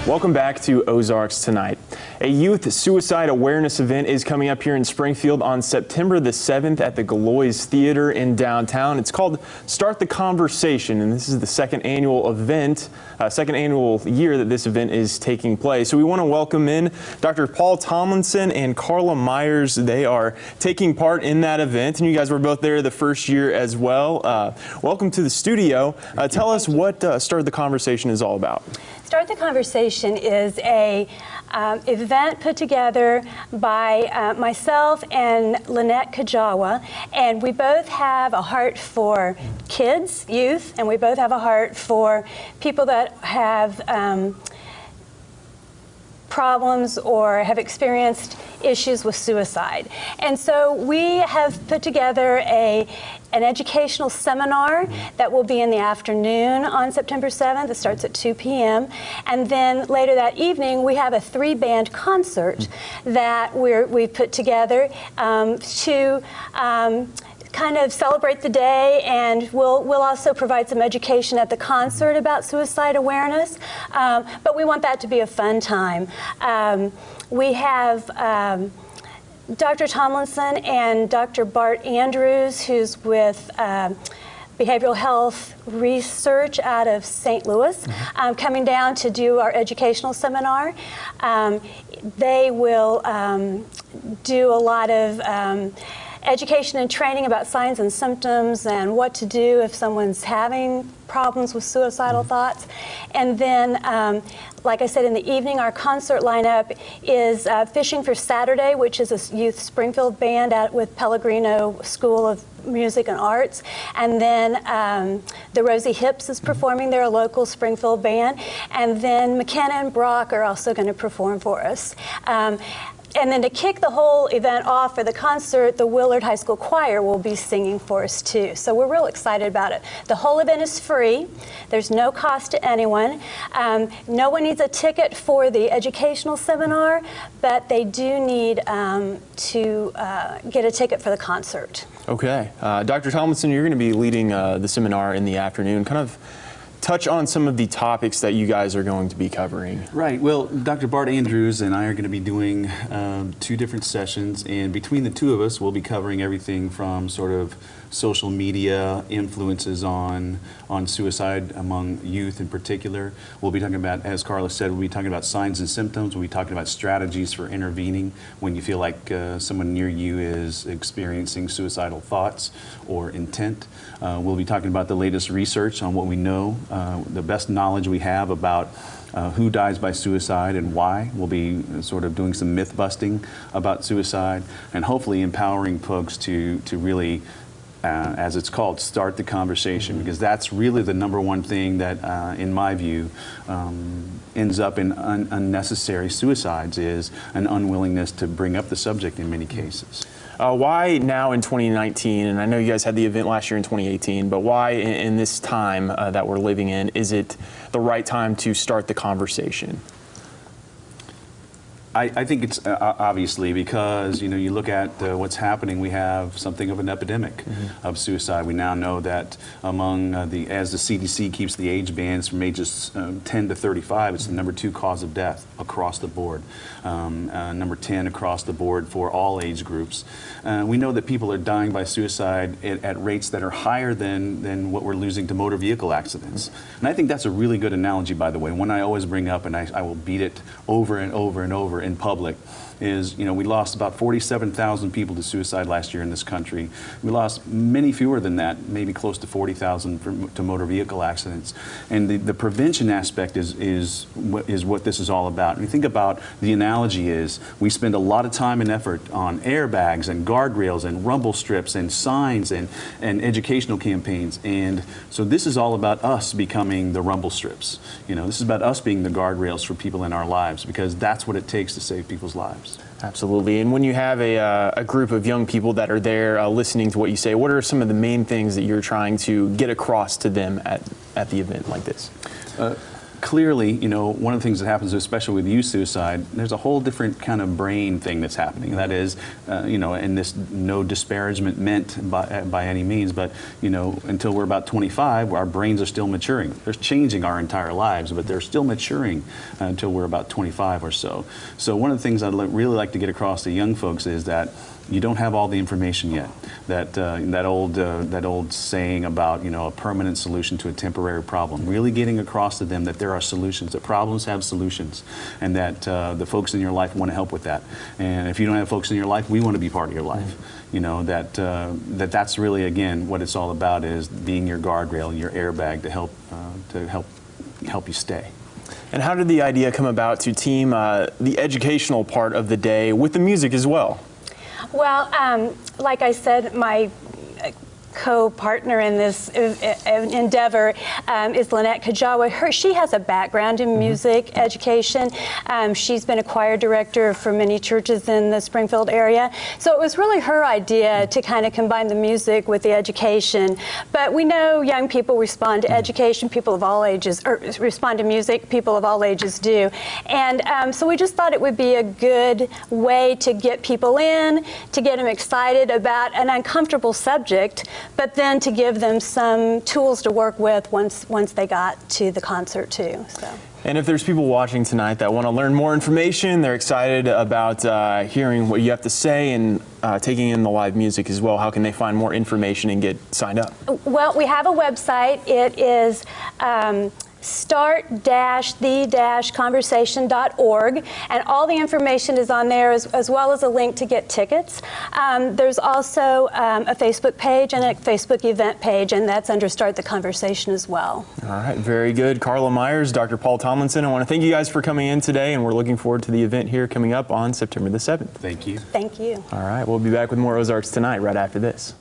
Welcome back to Ozarks Tonight. A youth suicide awareness event is coming up here in Springfield on September the 7th at the Galois Theater in downtown. It's called Start the Conversation, and this is the second annual event, second annual year that this event is taking place. So we want to welcome in Dr. Paul Tomlinson and Carla Myers. They are taking part in that event, and you guys were both there the first year as well. Welcome to the studio. Tell us what Start the Conversation is all about. Start the Conversation is a event put together by myself and Lynette Kajawa, and we both have a heart for kids, youth, and we both have a heart for people that have problems or have experienced issues with suicide. And so we have put together an educational seminar that will be in the afternoon on September 7th. It starts at 2 p.m. And then later that evening, we have a 3-band concert that we've put together to kind of celebrate the day, and we'll also provide some education at the concert about suicide awareness. But we want that to be a fun time. We have Dr. Tomlinson and Dr. Bart Andrews, who's with behavioral health research out of St. Louis, coming down to do our educational seminar. They will do a lot of education and training about signs and symptoms and what to do if someone's having problems with suicidal thoughts. And then, like I said, in the evening, our concert lineup is Fishing for Saturday, which is a youth Springfield band with Pellegrino School of Music and Arts. And then the Rosie Hips is performing. They're a local Springfield band. And then McKenna and Brock are also going to perform for us. And then to kick the whole event off for the concert, the Willard High School Choir will be singing for us too. So we're real excited about it. The whole event is free. There's no cost to anyone. No one needs a ticket for the educational seminar, but they do need to get a ticket for the concert. Okay. Dr. Tomlinson, you're going to be leading the seminar in the afternoon. Kind of touch on some of the topics that you guys are going to be covering. Right. Well, Dr. Bart Andrews and I are going to be doing 2 different sessions, and between the two of us, we'll be covering everything from sort of social media influences on suicide among youth in particular. We'll be talking about, as Carla said, we'll be talking about signs and symptoms. We'll be talking about strategies for intervening when you feel like someone near you is experiencing suicidal thoughts or intent. We'll be talking about the latest research on what we know, the best knowledge we have about who dies by suicide and why. We'll be sort of doing some myth busting about suicide, and hopefully empowering folks to really, as it's called, start the conversation, because that's really the #1 thing that, in my view, ends up in unnecessary suicides, is an unwillingness to bring up the subject in many cases. Why now in 2019, and I know you guys had the event last year in 2018, but why in this time that we're living in, is it the right time to start the conversation? I think it's obviously because, you know, you look at what's happening. We have something of an epidemic of suicide. We now know that among as the CDC keeps the age bands from ages 10 to 35, it's the #2 cause of death across the board. Number 10 across the board for all age groups. We know that people are dying by suicide at rates that are higher than what we're losing to motor vehicle accidents. And I think that's a really good analogy, by the way, one I always bring up, and I will beat it over and over and over in public, is, you know, we lost about 47,000 people to suicide last year in this country. We lost many fewer than that, maybe close to 40,000 to motor vehicle accidents. And the prevention aspect is what this is all about. And you think about, the analogy is, we spend a lot of time and effort on airbags and guardrails and rumble strips and signs and educational campaigns. And so this is all about us becoming the rumble strips. You know, this is about us being the guardrails for people in our lives, because that's what it takes to save people's lives. Absolutely. And when you have a group of young people that are there listening to what you say, what are some of the main things that you're trying to get across to them at the event like this? clearly, you know, one of the things that happens, especially with youth suicide, there's a whole different kind of brain thing that's happening. That is, you know, and this no disparagement meant by any means, but, you know, until we're about 25, our brains are still maturing. They're changing our entire lives, but they're still maturing until we're about 25 or so. So one of the things I'd really like to get across to young folks is that you don't have all the information yet. That old saying about, you know, a permanent solution to a temporary problem. Really getting across to them that there are solutions, that problems have solutions, and that the folks in your life want to help with that. And if you don't have folks in your life, we want to be part of your life. You know, that's really, again, what it's all about, is being your guardrail and your airbag to help you stay. And how did the idea come about to team the educational part of the day with the music as well? Well, like I said, my co-partner in this endeavor is Lynette Kajawa. She has a background in music education. She's been a choir director for many churches in the Springfield area. So it was really her idea to kind of combine the music with the education. But we know young people respond to education, people of all ages, or respond to music, people of all ages do. And so we just thought it would be a good way to get people in, to get them excited about an uncomfortable subject, but then to give them some tools to work with once they got to the concert too. So. And if there's people watching tonight that want to learn more information, they're excited about hearing what you have to say and taking in the live music as well, how can they find more information and get signed up? Well, we have a website. It is start-the-conversation.org, and all the information is on there, as well as a link to get tickets. There's also a Facebook page and a Facebook event page, and that's under Start the Conversation as well. All right, very good. Carla Myers, Dr. Paul Tomlinson, I want to thank you guys for coming in today, and we're looking forward to the event here coming up on September the 7th. Thank you. Thank you. All right, we'll be back with more Ozarks Tonight right after this.